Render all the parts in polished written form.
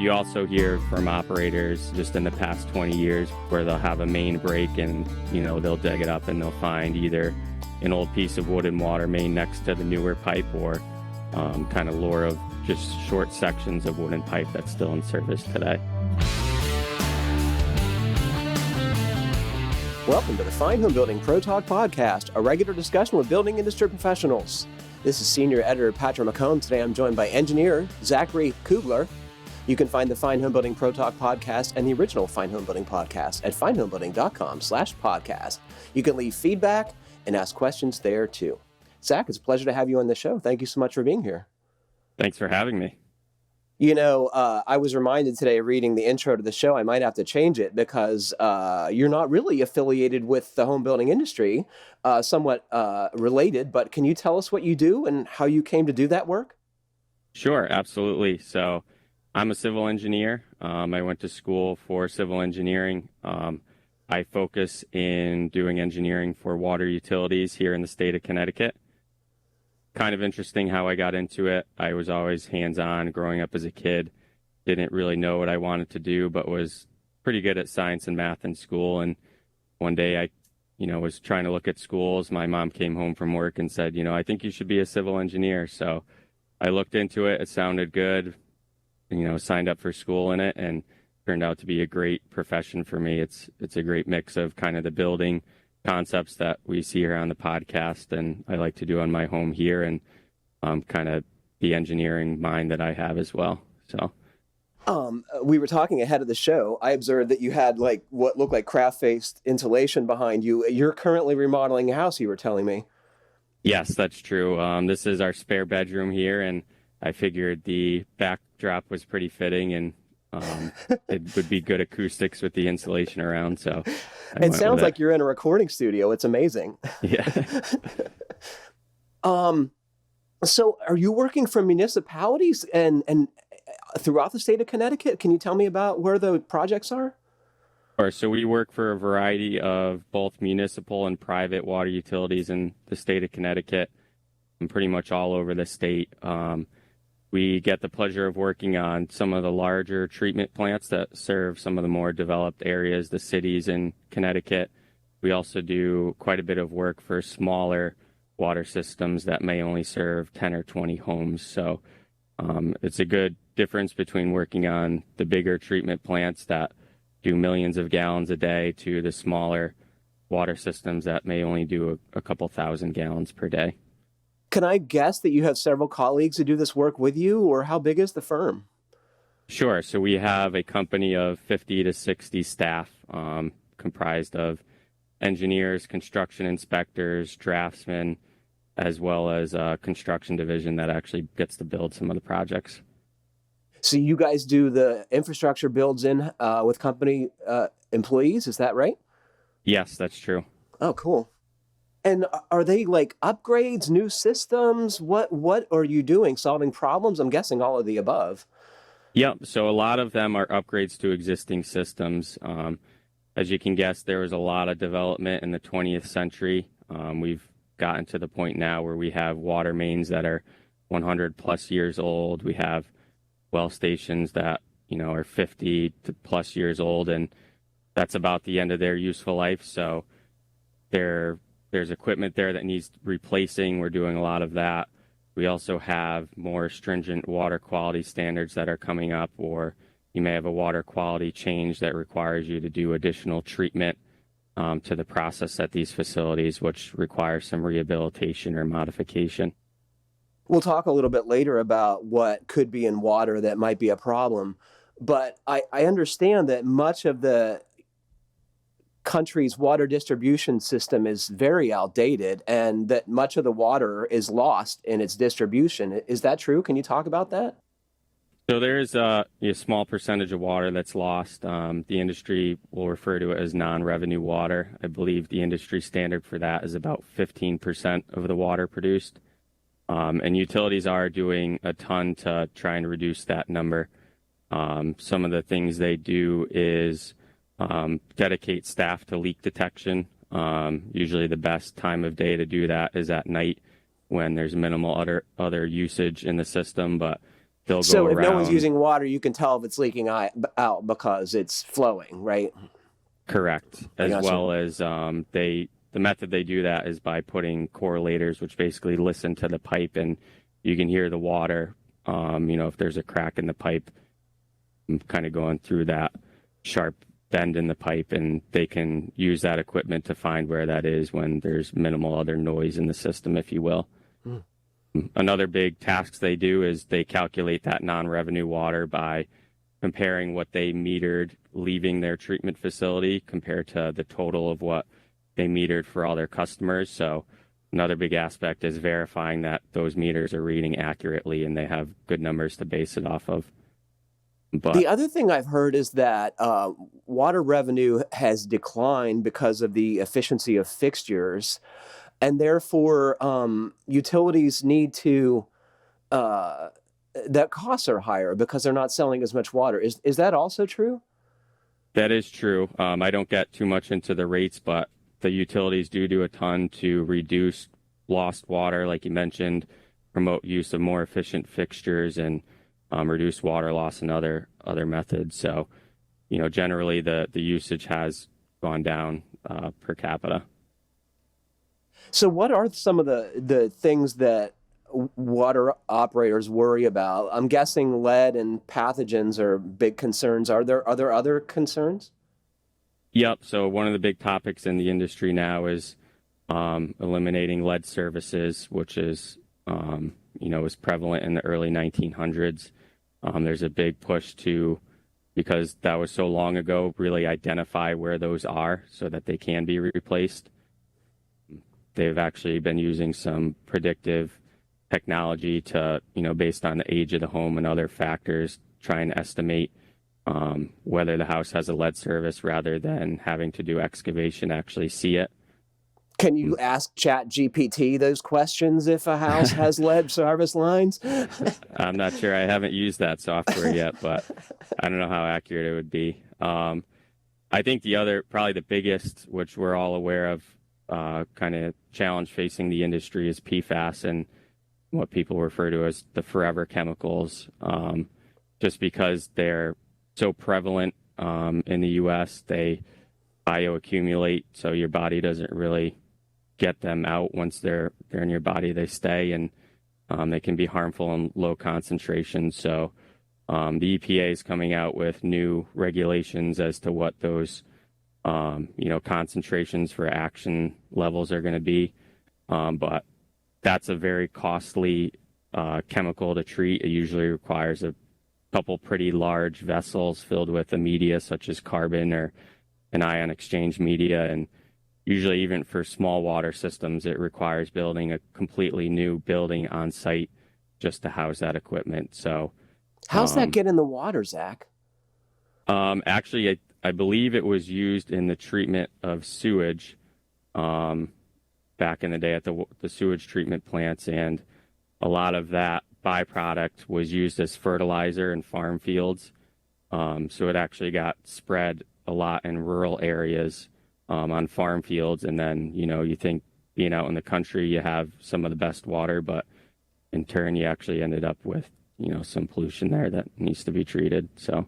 you also hear from operators just in the past 20 years where they'll have a main break and, they'll dig it up and they'll find either an old piece of wooden water main next to the newer pipe or kind of lore of just short sections of wooden pipe that's still in service today. Welcome to the Fine Homebuilding Pro Talk Podcast, a regular discussion with building industry professionals. This is Senior Editor Patrick McComb. Today I'm joined by engineer Zachary Kuegler. You can find the Fine Homebuilding Pro Talk Podcast and the original Fine Homebuilding Podcast at finehomebuilding.com/podcast. You can leave feedback and ask questions there too. Zach, it's a pleasure to have you on the show. Thank you so much for being here. Thanks for having me. I was reminded today reading the intro to the show, I might have to change it because you're not really affiliated with the home building industry, somewhat related, but can you tell us what you do and how you came to do that work? Sure, absolutely. So I'm a civil engineer. I went to school for civil engineering. I focus in doing engineering for water utilities here in the state of Connecticut. Kind of interesting how I got into it. I was always hands-on growing up as a kid. Didn't really know what I wanted to do, but was pretty good at science and math in school. And one day I, was trying to look at schools. My mom came home from work and said, I think you should be a civil engineer. So I looked into it. It sounded good. Signed up for school in it and turned out to be a great profession for me. It's a great mix of kind of the building concepts that we see here on the podcast and I like to do on my home here and kind of the engineering mind that I have as well. So we were talking ahead of the show. I observed that you had what looked like craft-faced insulation behind you. You're currently remodeling a house, you were telling me. Yes, that's true. This is our spare bedroom here and I figured the backdrop was pretty fitting and it would be good acoustics with the insulation around. So it sounds like you're in a recording studio. It's amazing. Yeah. So are you working for municipalities and throughout the state of Connecticut? Can you tell me about where the projects are? Sure. So we work for a variety of both municipal and private water utilities in the state of Connecticut and pretty much all over the state. We get the pleasure of working on some of the larger treatment plants that serve some of the more developed areas, the cities in Connecticut. We also do quite a bit of work for smaller water systems that may only serve 10 or 20 homes. So it's a good difference between working on the bigger treatment plants that do millions of gallons a day to the smaller water systems that may only do a couple thousand gallons per day. Can I guess that you have several colleagues who do this work with you, or how big is the firm? Sure. So we have a company of 50 to 60 staff comprised of engineers, construction inspectors, draftsmen, as well as a construction division that actually gets to build some of the projects. So you guys do the infrastructure builds in with company employees, is that right? Yes, that's true. Oh, cool. And are they upgrades, new systems? What are you doing? Solving problems? I'm guessing all of the above. Yep. So a lot of them are upgrades to existing systems. As you can guess, there was a lot of development in the 20th century. We've gotten to the point now where we have water mains that are 100 plus years old. We have well stations that, are 50 to plus years old, and that's about the end of their useful life. So there's equipment there that needs replacing. We're doing a lot of that. We also have more stringent water quality standards that are coming up, or you may have a water quality change that requires you to do additional treatment to the process at these facilities, which requires some rehabilitation or modification. We'll talk a little bit later about what could be in water that might be a problem, but I understand that much of the country's water distribution system is very outdated and that much of the water is lost in its distribution. Is that true? Can you talk about that? So there is a small percentage of water that's lost. The industry will refer to it as non-revenue water. I believe the industry standard for that is about 15% of the water produced. And utilities are doing a ton to try and reduce that number. Some of the things they do is dedicate staff to leak detection. Usually the best time of day to do that is at night when there's minimal other usage in the system, but they'll go So if no one's around. using water, you can tell if it's leaking out because it's flowing, right? Correct. I As gotcha. well as the method they do that is by putting correlators, which basically listen to the pipe, and you can hear the water. If there's a crack in the pipe, kind of going through that sharp bend in the pipe, and they can use that equipment to find where that is when there's minimal other noise in the system, if you will. Hmm. Another big task they do is they calculate that non-revenue water by comparing what they metered leaving their treatment facility compared to the total of what they metered for all their customers. So another big aspect is verifying that those meters are reading accurately and they have good numbers to base it off of. But The other thing I've heard is that water revenue has declined because of the efficiency of fixtures, and therefore utilities need to that costs are higher because they're not selling as much water. Is that also true? that is true. I don't get too much into the rates, but the utilities do a ton to reduce lost water, like you mentioned, promote use of more efficient fixtures, and reduce water loss and other methods. So, generally the usage has gone down per capita. So, what are some of the things that water operators worry about? I'm guessing lead and pathogens are big concerns. Are there other concerns? Yep. So one of the big topics in the industry now is eliminating lead services, which is was prevalent in the early 1900s. There's a big push to, because that was so long ago, really identify where those are so that they can be replaced. They've actually been using some predictive technology to, based on the age of the home and other factors, try and estimate whether the house has a lead service rather than having to do excavation to actually see it. Can you ask Chat GPT those questions if a house has lead service lines? I'm not sure. I haven't used that software yet, but I don't know how accurate it would be. I think probably the biggest, which we're all aware of, kind of challenge facing the industry is PFAS and what people refer to as the forever chemicals, just because they're so prevalent in the U.S. They bioaccumulate, so your body doesn't really get them out. Once they're in your body, they stay, and they can be harmful in low concentrations. So the EPA is coming out with new regulations as to what those concentrations for action levels are going to be. But that's a very costly chemical to treat. It usually requires a couple pretty large vessels filled with a media such as carbon or an ion exchange media. And usually even for small water systems, it requires building a completely new building on site just to house that equipment. So how's that get in the water, Zach? Actually, I believe it was used in the treatment of sewage back in the day at the sewage treatment plants, and a lot of that byproduct was used as fertilizer in farm fields. So it actually got spread a lot in rural areas on farm fields. And then, you think being out in the country, you have some of the best water, but in turn, you actually ended up with, some pollution there that needs to be treated. So.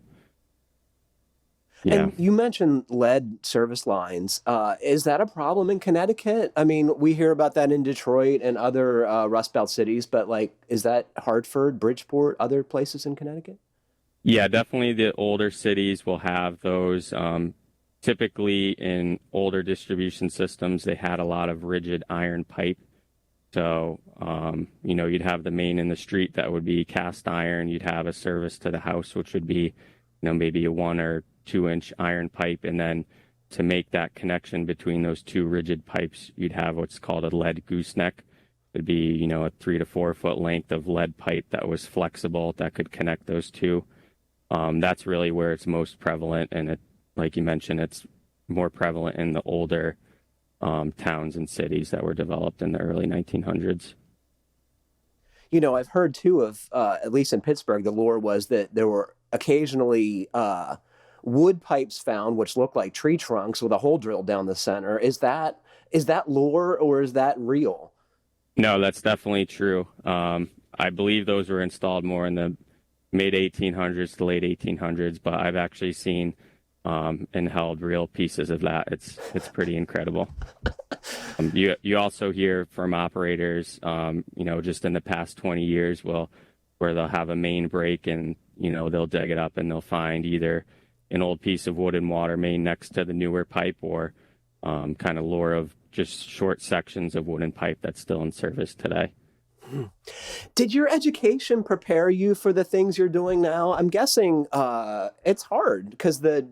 Yeah. And you mentioned lead service lines. Is that a problem in Connecticut? I mean, we hear about that in Detroit and other Rust Belt cities, but is that Hartford, Bridgeport, other places in Connecticut? Yeah, definitely the older cities will have those. Typically in older distribution systems, they had a lot of rigid iron pipe. So, you'd have the main in the street that would be cast iron. You'd have a service to the house, which would be, maybe a 1 or 2-inch iron pipe. And then to make that connection between those two rigid pipes, you'd have what's called a lead gooseneck. It'd be, a 3 to 4 foot length of lead pipe that was flexible that could connect those two. That's really where it's most prevalent. And it, like you mentioned, it's more prevalent in the older towns and cities that were developed in the early 1900s. I've heard too of, at least in Pittsburgh, the lore was that there were occasionally wood pipes found which look like tree trunks with a hole drilled down the center. Is that lore or is that real? No, that's definitely true. I believe those were installed more in the mid 1800s to late 1800s, but I've actually seen and held real pieces of that. It's pretty incredible. You also hear from operators, just in the past 20 years, where they'll have a main break and they'll dig it up and they'll find either an old piece of wood and water main next to the newer pipe, or kind of lore of just short sections of wooden pipe that's still in service today. Did your education prepare you for the things you're doing now? I'm guessing it's hard because the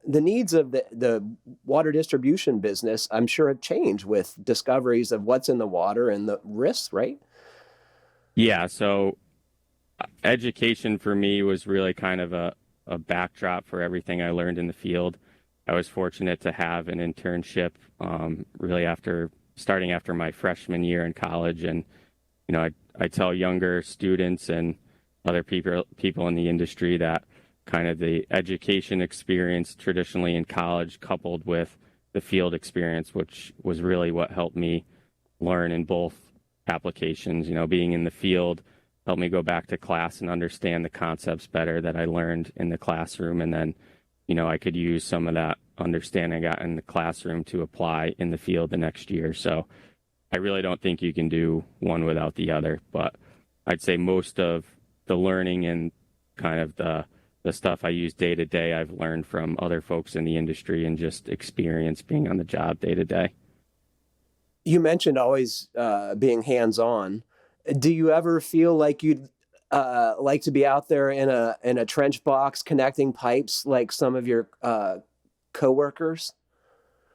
needs of the water distribution business, I'm sure, have changed with discoveries of what's in the water and the risks, right? Yeah, so education for me was really kind of a backdrop for everything I learned in the field. I was fortunate to have an internship really starting after my freshman year in college. And I tell younger students and other people in the industry that kind of the education experience traditionally in college coupled with the field experience, which was really what helped me learn in both applications. Being in the field helped me go back to class and understand the concepts better that I learned in the classroom. And then, I could use some of that understanding I got in the classroom to apply in the field the next year. So I really don't think you can do one without the other, but I'd say most of the learning and kind of the stuff I use day to day, I've learned from other folks in the industry and just experience being on the job day to day. You mentioned always being hands-on. Do you ever feel like you'd like to be out there in a trench box connecting pipes like some of your coworkers?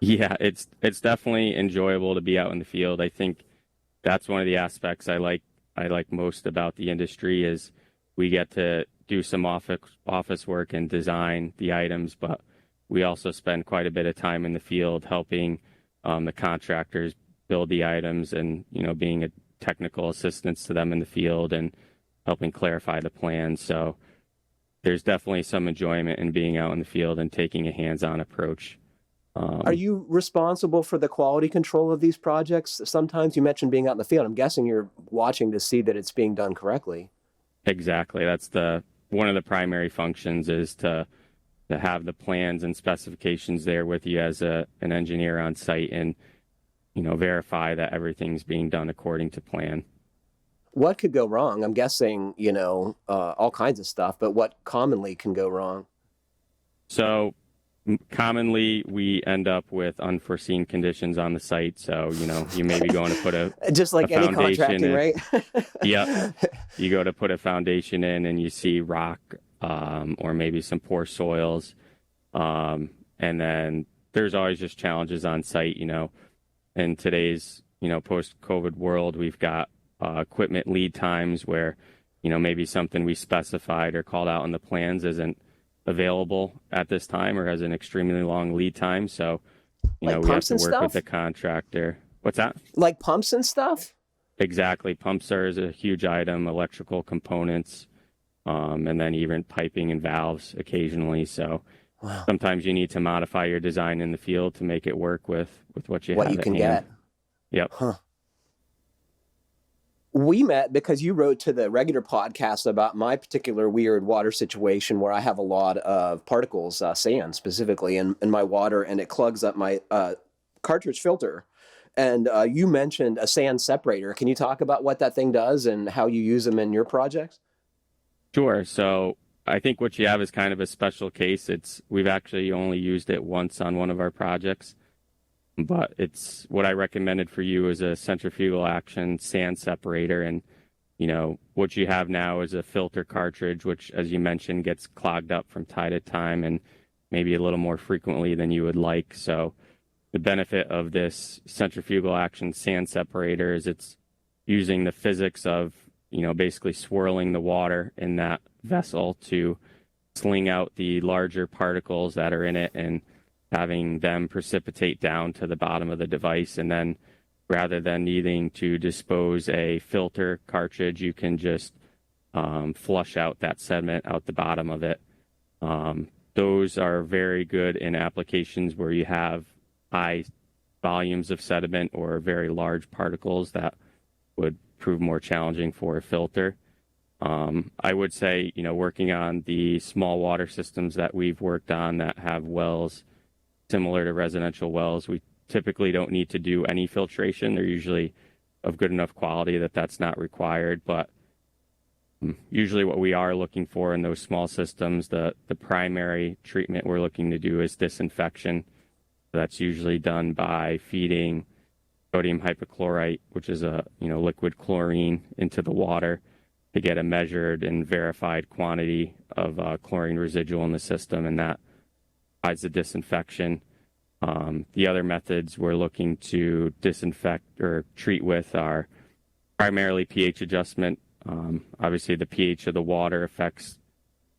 Yeah, it's definitely enjoyable to be out in the field. I think that's one of the aspects I like most about the industry is we get to do some office work and design the items, but we also spend quite a bit of time in the field helping the contractors build the items and being a technical assistance to them in the field and helping clarify the plans. So there's definitely some enjoyment in being out in the field and taking a hands-on approach. Are you responsible for the quality control of these projects? Sometimes you mentioned being out in the field. I'm guessing you're watching to see that it's being done correctly. Exactly. That's one of the primary functions is to have the plans and specifications there with you as an engineer on site and verify that everything's being done according to plan. What could go wrong? I'm guessing, all kinds of stuff, but what commonly can go wrong? So commonly we end up with unforeseen conditions on the site. So, you may be going to put just like any contracting, right? Yep. You go to put a foundation in and you see rock or maybe some poor soils. And then there's always just challenges on site, in today's, post-COVID world. We've got equipment lead times where, maybe something we specified or called out in the plans isn't available at this time or has an extremely long lead time. So, we have to work with the contractor. What's that? Like pumps and stuff? Exactly. Pumps are a huge item, electrical components, and then even piping and valves occasionally. So wow. Sometimes you need to modify your design in the field to make it work with what you have what you can get. Yep. Huh. We met because you wrote to the regular podcast about my particular weird water situation where I have a lot of particles, sand specifically, in my water, and it clogs up my cartridge filter. And you mentioned a sand separator. Can you talk about what that thing does and how you use them in your projects? Sure. So I think what you have is kind of a special case. We've actually only used it once on one of our projects. But it's what I recommended for you is a centrifugal action sand separator. And, what you have now is a filter cartridge, which, as you mentioned, gets clogged up from time to time and maybe a little more frequently than you would like. So the benefit of this centrifugal action sand separator is it's using the physics of, basically swirling the water in that vessel to sling out the larger particles that are in it and having them precipitate down to the bottom of the device. And then rather than needing to dispose a filter cartridge, you can just flush out that sediment out the bottom of it. Those are very good in applications where you have high volumes of sediment or very large particles that would prove more challenging for a filter. I would say, working on the small water systems that we've worked on that have wells similar to residential wells, we typically don't need to do any filtration. They're usually of good enough quality that that's not required. But usually what we are looking for in those small systems, the primary treatment we're looking to do is disinfection. That's usually done by feeding sodium hypochlorite, which is a liquid chlorine, into the water to get a measured and verified quantity of chlorine residual in the system, and that provides the disinfection. The other methods we're looking to disinfect or treat with are primarily pH adjustment. Obviously, the pH of the water affects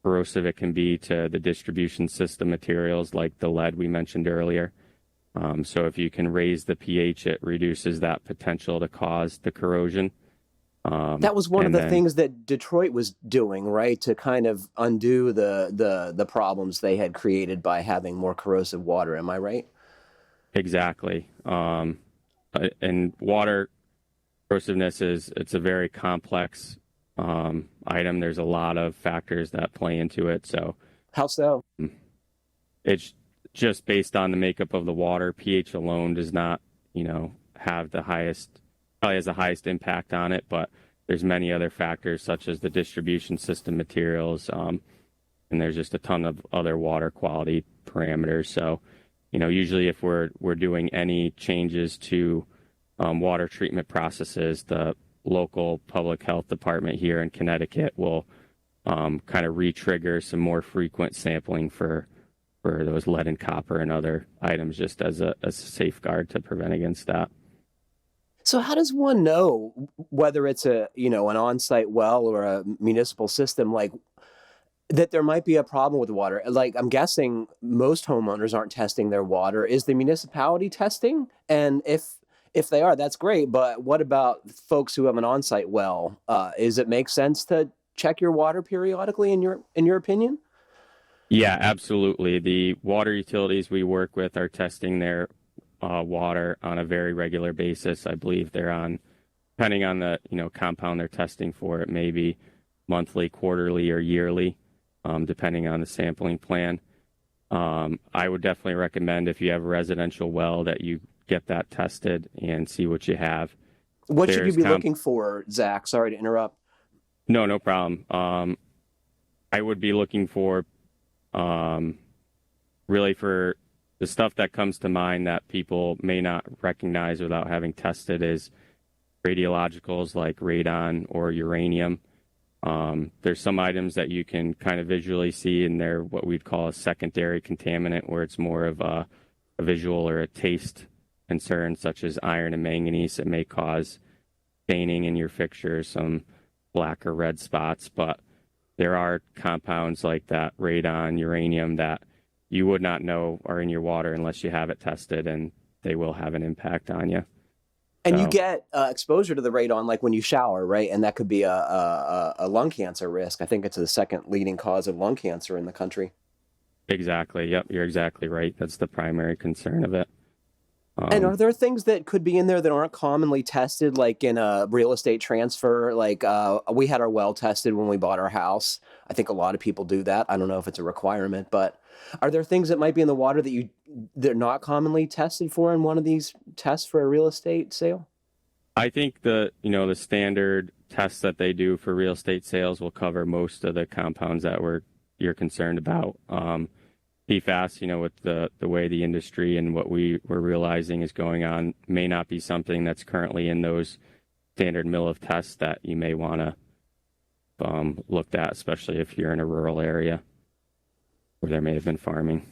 how corrosive it can be to the distribution system materials like the lead we mentioned earlier. So if you can raise the pH, it reduces that potential to cause the corrosion. That was one of the things that Detroit was doing, right, to kind of undo the problems they had created by having more corrosive water. Am I right? Exactly. And water corrosiveness it's a very complex item. There's a lot of factors that play into it. So how so? It's just based on the makeup of the water. pH alone does not, have the highest, probably has the highest impact on it, but there's many other factors such as the distribution system materials, and there's just a ton of other water quality parameters. So, usually if we're doing any changes to water treatment processes, the local public health department here in Connecticut will kind of re-trigger some more frequent sampling for those lead and copper and other items, just as a safeguard to prevent against that. So how does one know whether it's an on-site well or a municipal system, like that there might be a problem with the water? Like, I'm guessing most homeowners aren't testing their water. Is the municipality testing? And if they are, that's great. But what about folks who have an on-site well? Does it make sense to check your water periodically in your opinion? Yeah, absolutely. The water utilities we work with are testing their water on a very regular basis. I believe they're on, depending on the compound they're testing for, it may be monthly, quarterly, or yearly, depending on the sampling plan. I would definitely recommend, if you have a residential well, that you get that tested and see what you have. What should you be looking for, Zach? Sorry to interrupt. No problem. I would be looking for really for the stuff that comes to mind that people may not recognize without having tested is radiologicals like radon or uranium. There's some items that you can kind of visually see, and they're what we'd call a secondary contaminant, where it's more of a visual or a taste concern, such as iron and manganese. It may cause staining in your fixtures, some black or red spots, but there are compounds like that radon, uranium, that you would not know are in your water unless you have it tested, and they will have an impact on you. And you get exposure to the radon like when you shower, right? And that could be a lung cancer risk. I think it's the second leading cause of lung cancer in the country. Exactly. Yep, you're exactly right. That's the primary concern of it. And are there things that could be in there that aren't commonly tested, like in a real estate transfer? Like we had our well tested when we bought our house. I think a lot of people do that. I don't know if it's a requirement, but are there things that might be in the water that they're not commonly tested for in one of these tests for a real estate sale? I think the standard tests that they do for real estate sales will cover most of the compounds that you're concerned about. PFAS, with the way the industry and what we're realizing is going on, may not be something that's currently in those standard mill of tests that you may want to look at, especially if you're in a rural area where there may have been farming.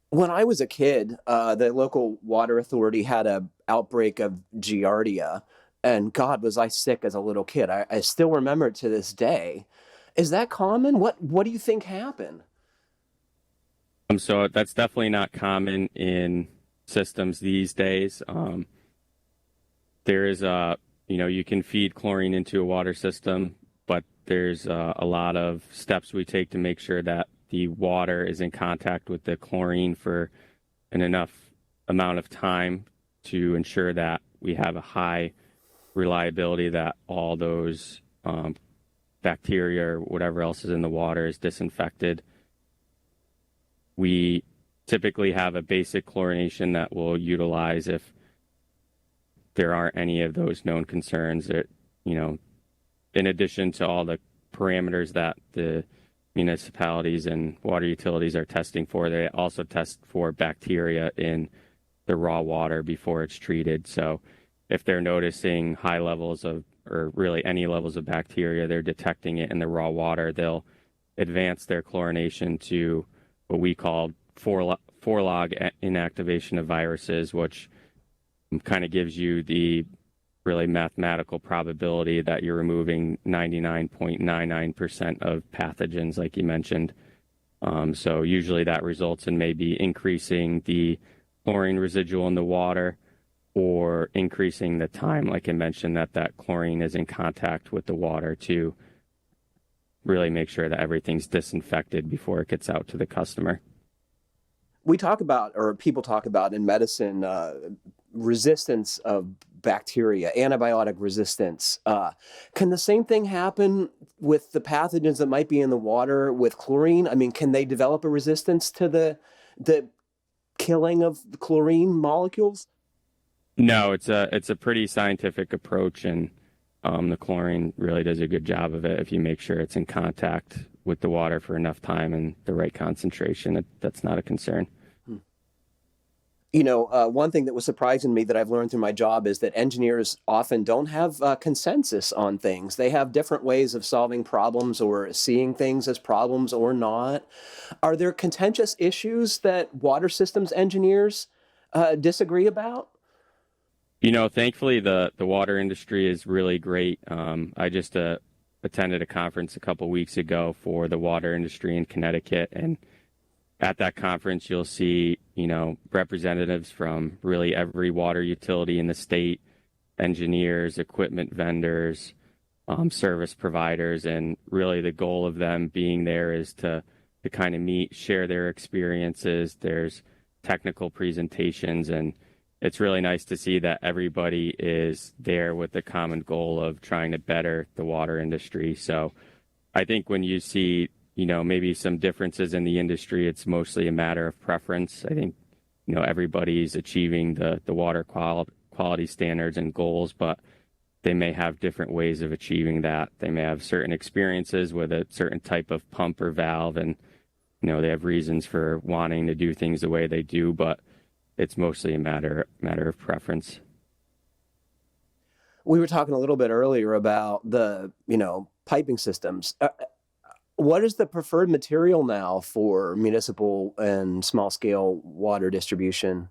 When I was a kid, the local water authority had an outbreak of Giardia, and God, was I sick as a little kid. I still remember it to this day. Is that common? What do you think happened? So that's definitely not common in systems these days. There is you can feed chlorine into a water system, but there's a lot of steps we take to make sure that the water is in contact with the chlorine for an enough amount of time to ensure that we have a high reliability, that all those bacteria or whatever else is in the water is disinfected. We typically have a basic chlorination that we'll utilize if there aren't any of those known concerns that, in addition to all the parameters that the municipalities and water utilities are testing for, they also test for bacteria in the raw water before it's treated. So if they're noticing high levels of, or really any levels of bacteria, they're detecting it in the raw water, they'll advance their chlorination to what we call four-log inactivation of viruses, which kind of gives you the really mathematical probability that you're removing 99.99% of pathogens, like you mentioned. So usually that results in maybe increasing the chlorine residual in the water or increasing the time, like I mentioned, that chlorine is in contact with the water to really make sure that everything's disinfected before it gets out to the customer. We talk about, or people talk about in medicine, resistance of bacteria, antibiotic resistance. Can the same thing happen with the pathogens that might be in the water with chlorine? I mean, can they develop a resistance to the killing of the chlorine molecules? No, it's a pretty scientific approach, and the chlorine really does a good job of it if you make sure it's in contact with the water for enough time and the right concentration. That's not a concern. One thing that was surprising to me that I've learned through my job is that engineers often don't have consensus on things. They have different ways of solving problems or seeing things as problems or not. Are there contentious issues that water systems engineers disagree about? Thankfully, the water industry is really great. I just attended a conference a couple weeks ago for the water industry in Connecticut, and at that conference, you'll see, representatives from really every water utility in the state, engineers, equipment vendors, service providers, and really the goal of them being there is to kind of meet, share their experiences. There's technical presentations, and it's really nice to see that everybody is there with the common goal of trying to better the water industry. So I think when you see maybe some differences in the industry, it's mostly a matter of preference. I think, everybody's achieving the water quality standards and goals, but they may have different ways of achieving that. They may have certain experiences with a certain type of pump or valve, and, they have reasons for wanting to do things the way they do, but it's mostly a matter of preference. We were talking a little bit earlier about the, piping systems. What is the preferred material now for municipal and small-scale water distribution?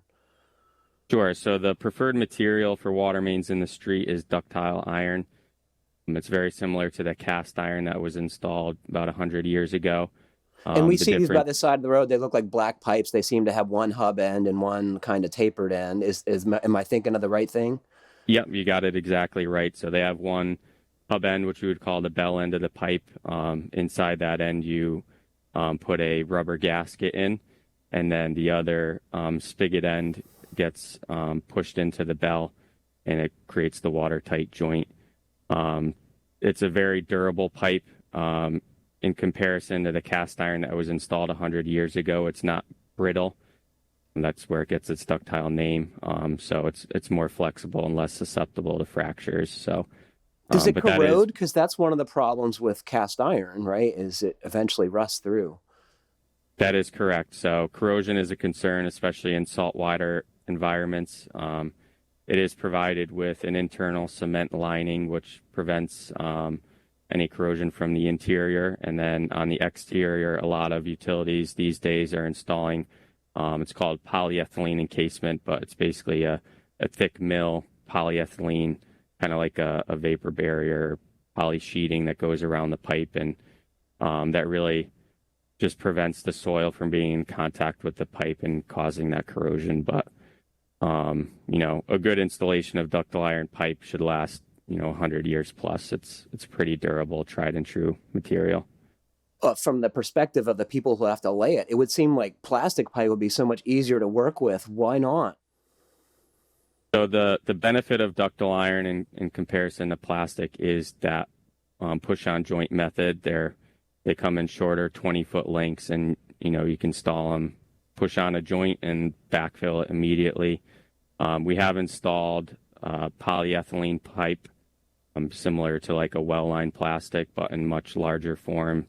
Sure. So the preferred material for water mains in the street is ductile iron. It's very similar to the cast iron that was installed about 100 years ago. And we see these by the side of the road. They look like black pipes. They seem to have one hub end and one kind of tapered end. Am I thinking of the right thing? Yep, you got it exactly right. So they have one hub end, which we would call the bell end of the pipe. Inside that end, you put a rubber gasket in, and then the other spigot end gets pushed into the bell, and it creates the watertight joint. It's a very durable pipe. In comparison to the cast iron that was installed 100 years ago, it's not brittle. And that's where it gets its ductile name. So it's more flexible and less susceptible to fractures. So does it corrode? Because that's one of the problems with cast iron, right? Is it eventually rusts through? That is correct. So corrosion is a concern, especially in saltwater environments. It is provided with an internal cement lining, which prevents any corrosion from the interior. And then on the exterior, a lot of utilities these days are installing, it's called polyethylene encasement, but it's basically a thick mill polyethylene, kind of like a vapor barrier, poly sheeting that goes around the pipe. And that really just prevents the soil from being in contact with the pipe and causing that corrosion. But, a good installation of ductile iron pipe should last 100 years plus. It's pretty durable, tried and true material. From the perspective of the people who have to lay it, it would seem like plastic pipe would be so much easier to work with. Why not? So the benefit of ductile iron in comparison to plastic is that push-on joint method. They come in shorter 20-foot lengths, and you can install them, push on a joint, and backfill it immediately. We have installed polyethylene pipe, similar to like a well-lined plastic, but in much larger form.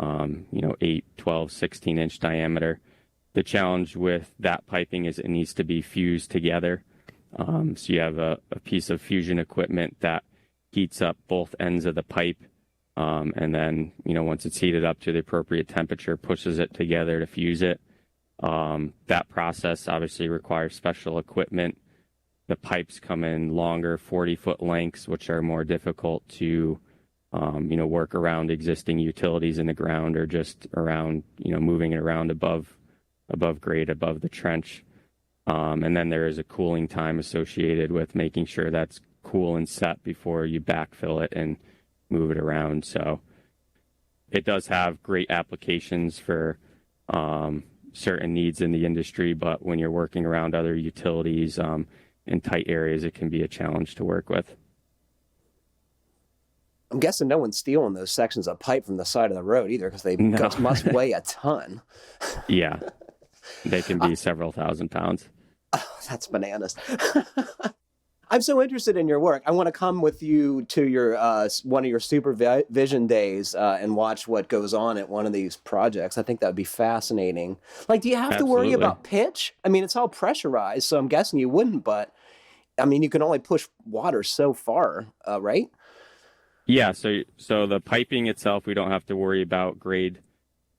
8, 12, 16-inch diameter. The challenge with that piping is it needs to be fused together. So you have a piece of fusion equipment that heats up both ends of the pipe, and then, once it's heated up to the appropriate temperature, pushes it together to fuse it. That process obviously requires special equipment. The pipes come in longer 40-foot lengths, which are more difficult to work around existing utilities in the ground, or just around, moving it around above grade, above the trench. And then there is a cooling time associated with making sure that's cool and set before you backfill it and move it around. So it does have great applications for certain needs in the industry, but when you're working around other utilities in tight areas, it can be a challenge to work with. I'm guessing no one's stealing those sections of pipe from the side of the road either, because they must weigh a ton. Yeah, they can be several thousand pounds. Oh, that's bananas. I'm so interested in your work. I want to come with you to your one of your supervision days and watch what goes on at one of these projects. I think that would be fascinating. Like, do you have to worry about pitch? I mean, it's all pressurized, so I'm guessing you wouldn't, but I mean, you can only push water so far, right? Yeah, so the piping itself, we don't have to worry about grade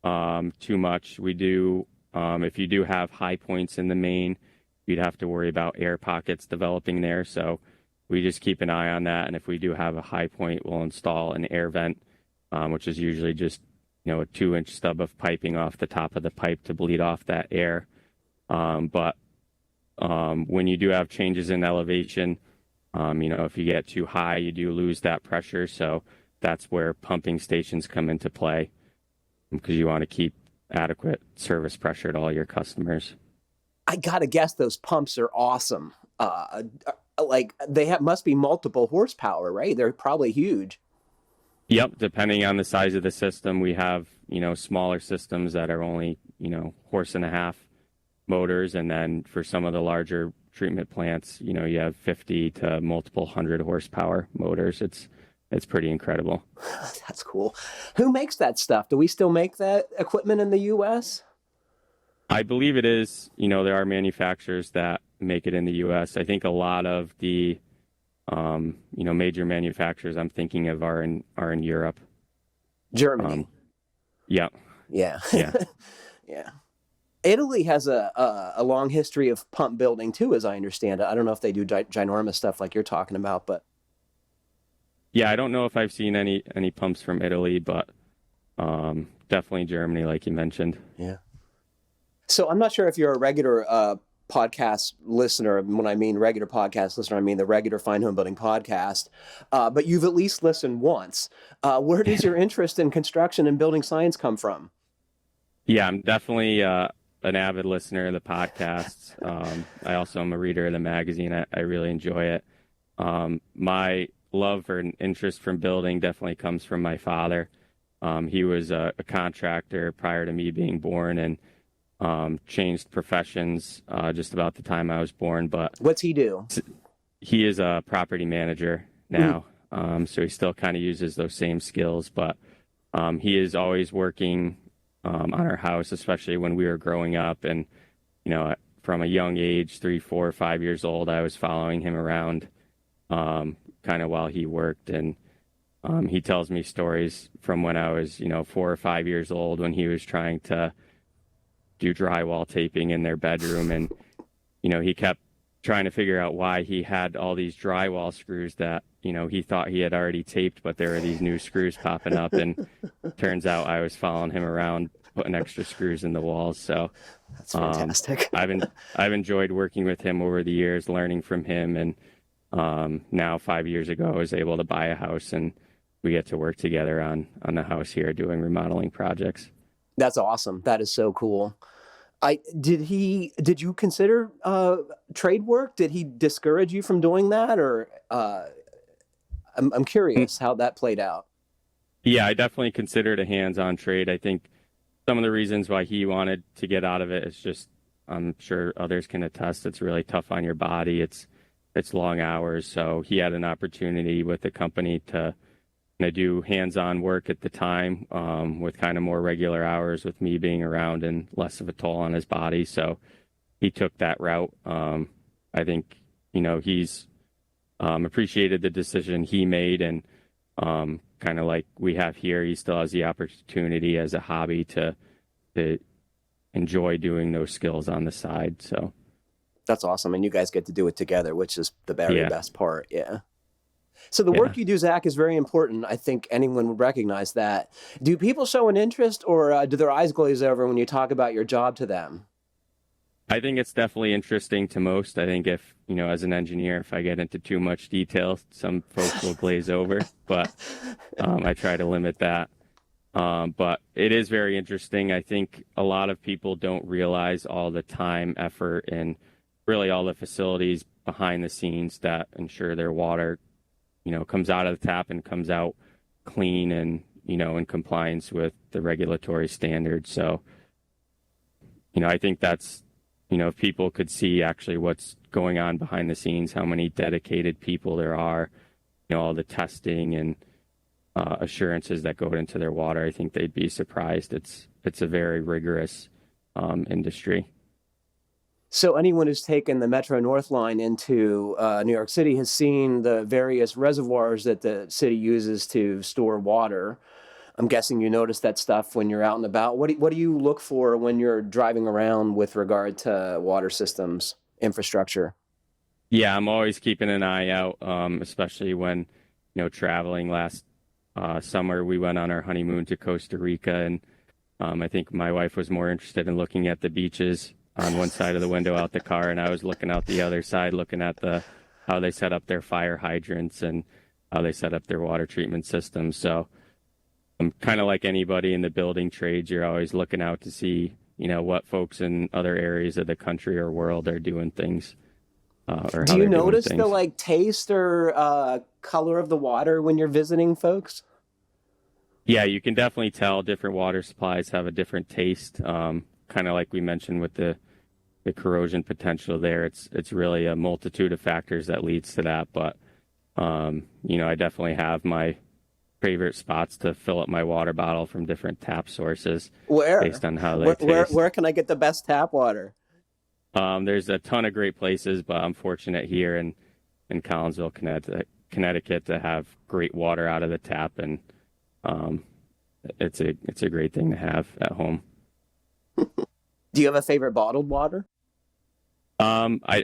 too much. We do, if you do have high points in the main, you'd have to worry about air pockets developing there. So we just keep an eye on that. And if we do have a high point, we'll install an air vent, which is usually just, a 2-inch stub of piping off the top of the pipe to bleed off that air. But when you do have changes in elevation, if you get too high, you do lose that pressure. So that's where pumping stations come into play, because you want to keep adequate service pressure to all your customers. I gotta guess those pumps are awesome. Like they must be multiple horsepower, right? They're probably huge. Yep, depending on the size of the system, we have smaller systems that are only 1.5 horse motors, and then for some of the larger treatment plants, you have 50 to multiple 100 horsepower motors. It's pretty incredible. That's cool. Who makes that stuff? Do we still make that equipment in the U.S.? I believe it is. There are manufacturers that make it in the U.S. I think a lot of the, major manufacturers I'm thinking of are in Europe. Germany. Yeah. Yeah. Yeah. Yeah. Italy has a long history of pump building too, as I understand it. I don't know if they do ginormous stuff like you're talking about, but yeah, I don't know if I've seen any pumps from Italy, but definitely Germany, like you mentioned. Yeah. So I'm not sure if you're a regular podcast listener. When I mean regular podcast listener, I mean the regular Fine Homebuilding podcast. But you've at least listened once. Where does your interest in construction and building science come from? Yeah, I'm definitely an avid listener of the podcasts. I also am a reader of the magazine. I really enjoy it. My love for an interest from building definitely comes from my father. He was a contractor prior to me being born, and changed professions just about the time I was born. But what's he do? He is a property manager now, so he still kind of uses those same skills. But he is always working on our house, especially when we were growing up. And from a young age, 3, 4, 5 years old, I was following him around kind of while he worked. And he tells me stories from when I was 4 or 5 years old, when he was trying to do drywall taping in their bedroom, and he kept trying to figure out why he had all these drywall screws that he thought he had already taped, but there were these new screws popping up, and turns out I was following him around putting extra screws in the walls. So that's fantastic. I've enjoyed working with him over the years, learning from him, and now 5 years ago I was able to buy a house, and we get to work together on the house here doing remodeling projects. That's awesome. That is so cool. Did you consider trade work? Did he discourage you from doing that, or I'm curious how that played out? Yeah, I definitely consider it a hands-on trade. I think some of the reasons why he wanted to get out of it is just, I'm sure others can attest, it's really tough on your body. It's long hours. So he had an opportunity with the company to do hands-on work at the time, with kind of more regular hours with me being around and less of a toll on his body. So he took that route. I think, he's appreciated the decision he made, and kind of like we have here, he still has the opportunity as a hobby to enjoy doing those skills on the side. So That's awesome. And you guys get to do it together, which is the very yeah, best part. Yeah. So the yeah. work you do, Zach, is very important. I think anyone would recognize that. Do people show an interest, or do their eyes glaze over when you talk about your job to them? I think it's definitely interesting to most. I think if, as an engineer, if I get into too much detail, some folks will glaze over, but I try to limit that. But it is very interesting. I think a lot of people don't realize all the time, effort, and really all the facilities behind the scenes that ensure their water, comes out of the tap and comes out clean and, in compliance with the regulatory standards. So, I think that's, if people could see actually what's going on behind the scenes, how many dedicated people there are, all the testing and assurances that go into their water, I think they'd be surprised. It's a very rigorous industry. So anyone who's taken the Metro North line into New York City has seen the various reservoirs that the city uses to store water. I'm guessing you notice that stuff when you're out and about. What do you look for when you're driving around with regard to water systems infrastructure? Yeah, I'm always keeping an eye out, especially when, traveling. Last summer, we went on our honeymoon to Costa Rica, and I think my wife was more interested in looking at the beaches on one side of the window out the car, and I was looking out the other side, looking at how they set up their fire hydrants and how they set up their water treatment systems. So I'm kind of like anybody in the building trades. You're always looking out to see, what folks in other areas of the country or world are doing things, or Do how you they're doing notice the things. taste or color of the water when you're visiting folks? Yeah, you can definitely tell different water supplies have a different taste. Kind of like we mentioned with the corrosion potential there. It's really a multitude of factors that leads to that. But I definitely have my favorite spots to fill up my water bottle from different tap sources Where? based on how they Where taste. where can I get the best tap water? There's a ton of great places, but I'm fortunate here in Collinsville, Connecticut, to have great water out of the tap, and um, it's a great thing to have at home. Do you have a favorite bottled water?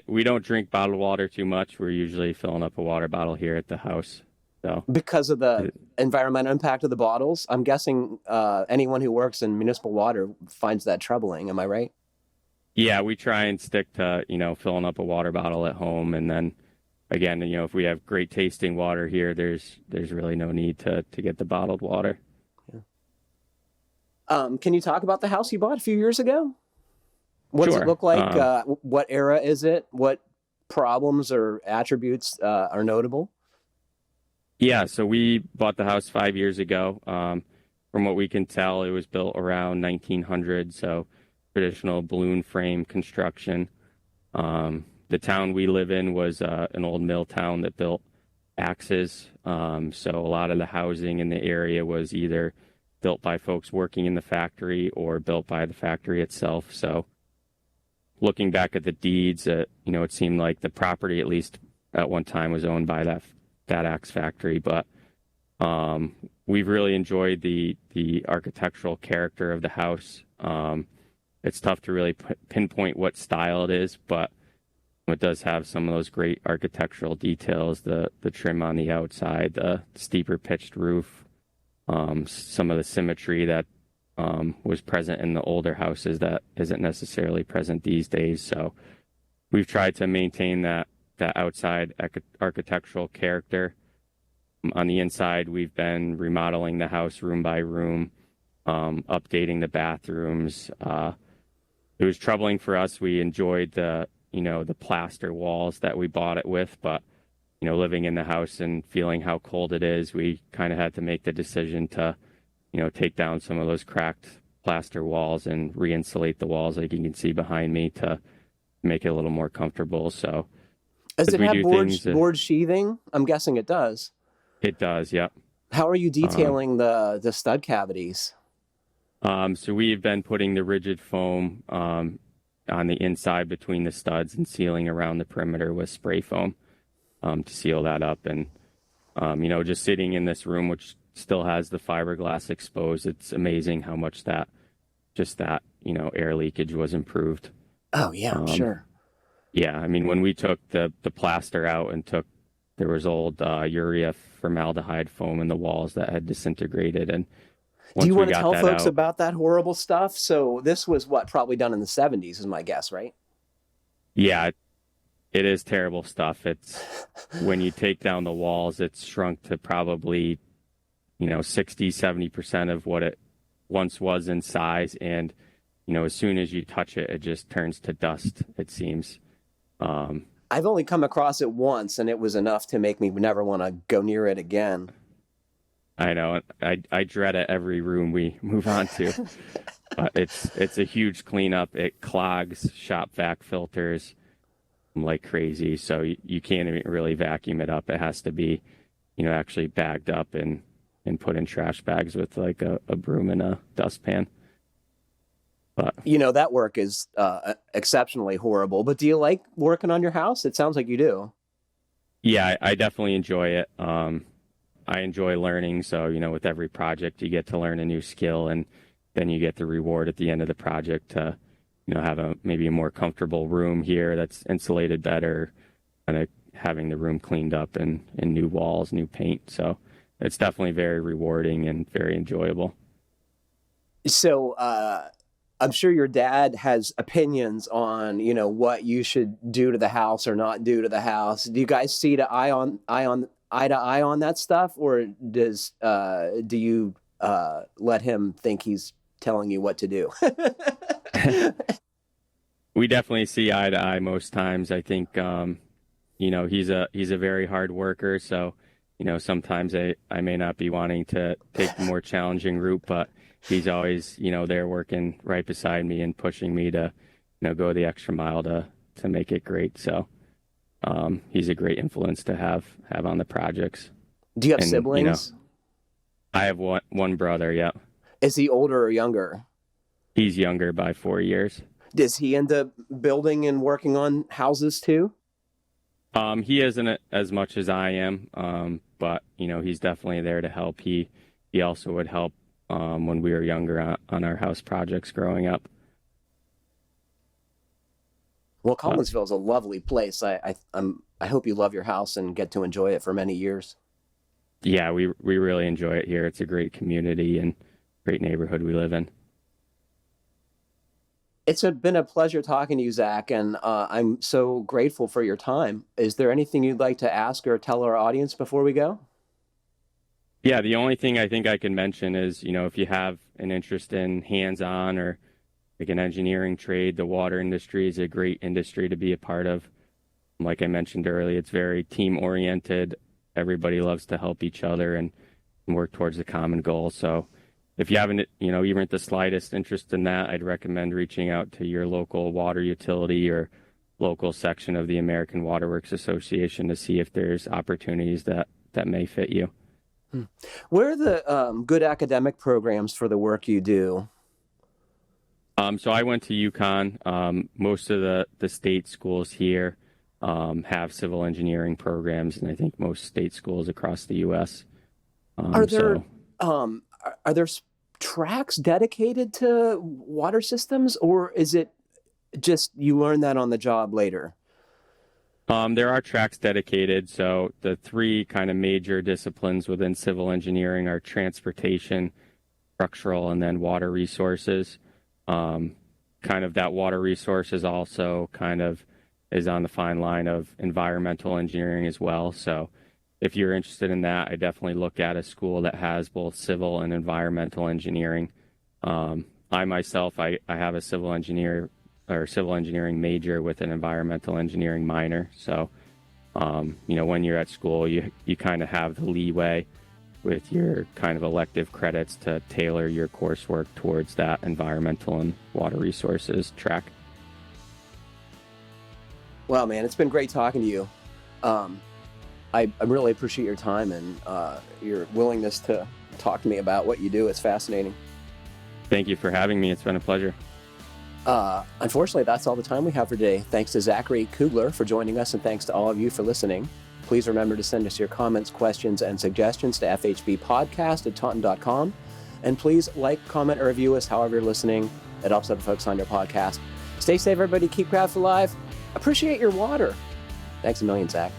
We don't drink bottled water too much. We're usually filling up a water bottle here at the house. So, Because of the uh, environmental impact of the bottles? I'm guessing anyone who works in municipal water finds that troubling. Am I right? yeah, we try and stick to, filling up a water bottle at home. And then again, if we have great tasting water here, there's really no need to get the bottled water. Can you talk about the house you bought a few years ago? What does it Sure. look like? What era is it? What problems or attributes are notable? Yeah, so we bought the house 5 years ago. From what we can tell, it was built around 1900, so traditional balloon frame construction. The town we live in was an old mill town that built axes. So a lot of the housing in the area was either built by folks working in the factory or built by the factory itself. So looking back at the deeds, it seemed like the property, at least at one time, was owned by that axe factory. But we've really enjoyed the architectural character of the house. It's tough to really pinpoint what style it is, but it does have some of those great architectural details, the trim on the outside, the steeper pitched roof, some of the symmetry that was present in the older houses that isn't necessarily present these days. So we've tried to maintain that outside architectural character. On the inside, we've been remodeling the house room by room, updating the bathrooms. It was troubling for us. We enjoyed the plaster walls that we bought it with, but living in the house and feeling how cold it is, we kind of had to make the decision to, take down some of those cracked plaster walls and re-insulate the walls like you can see behind me to make it a little more comfortable. So Does as it we have do board, things, board sheathing? I'm guessing it does. it does, yeah. How are you detailing the stud cavities? So we've been putting the rigid foam on the inside between the studs and sealing around the perimeter with spray foam to seal that up. And, just sitting in this room, which still has the fiberglass exposed, it's amazing how much that air leakage was improved. Oh, yeah, I'm sure. Yeah, I mean, when we took the plaster out and there was old urea formaldehyde foam in the walls that had disintegrated. And do you want to tell folks about that horrible stuff? So this was probably done in the 70s is my guess, right? Yeah, it is terrible stuff. It's when you take down the walls, it's shrunk to probably, 60, 70% of what it once was in size. And, as soon as you touch it, it just turns to dust, it seems. I've only come across it once, and it was enough to make me never want to go near it again. I know. I dread it every room we move on to. But it's a huge cleanup. It clogs shop vac filters like crazy, so you can't even really vacuum it up. It has to be, actually bagged up and put in trash bags with like a broom and a dustpan. But that work is exceptionally horrible. But do you like working on your house? It sounds like you do. Yeah, I definitely enjoy it. I enjoy learning. So, with every project, you get to learn a new skill, and then you get the reward at the end of the project to, have maybe a more comfortable room here that's insulated better, kind of having the room cleaned up and new walls, new paint. So it's definitely very rewarding and very enjoyable. So, I'm sure your dad has opinions on, what you should do to the house or not do to the house. Do you guys see eye to eye on that stuff, or do you let him think he's telling you what to do? We definitely see eye to eye most times. I think he's a very hard worker, so sometimes I may not be wanting to take the more challenging route, but he's always, there working right beside me and pushing me to, go the extra mile to make it great. So he's a great influence to have on the projects. Do you have siblings? I have one brother, yeah. Is he older or younger? He's younger by 4 years. Does he end up building and working on houses too? He isn't as much as I am, but, he's definitely there to help. He also would help when we were younger on our house projects growing up. Well, Collinsville is a lovely place. I hope you love your house and get to enjoy it for many years. Yeah, we really enjoy it here. It's a great community and great neighborhood we live in. It's been a pleasure talking to you, Zach, and I'm so grateful for your time. Is there anything you'd like to ask or tell our audience before we go? Yeah, the only thing I think I can mention is, if you have an interest in hands-on or like an engineering trade, the water industry is a great industry to be a part of. Like I mentioned earlier, it's very team-oriented. Everybody loves to help each other and work towards the common goal. So if you haven't, even the slightest interest in that, I'd recommend reaching out to your local water utility or local section of the American Waterworks Association to see if there's opportunities that may fit you. Where are the good academic programs for the work you do? So I went to UConn. Most of the state schools here have civil engineering programs, and I think most state schools across the U.S. Are there tracks dedicated to water systems, or is it just you learn that on the job later? There are tracks dedicated. So the three kind of major disciplines within civil engineering are transportation, structural, and then water resources. Kind of that water resources also kind of is on the fine line of environmental engineering as well. So if you're interested in that, I definitely look at a school that has both civil and environmental engineering. I myself, I have a civil engineering major with an environmental engineering minor. So When you're at school, you kind of have the leeway with your kind of elective credits to tailor your coursework towards that environmental and water resources track. Well, man, it's been great talking to you. I really appreciate your time and your willingness to talk to me about what you do. It's fascinating. Thank you for having me. It's been a pleasure. Unfortunately, that's all the time we have for today. Thanks to Zachary Kuegler for joining us, and thanks to all of you for listening. Please remember to send us your comments, questions, and suggestions to fhbpodcast@taunton.com. And please like, comment, or review us however you're listening. It helps other folks on your podcast. Stay safe, everybody. Keep crafts alive. Appreciate your water. Thanks a million, Zach.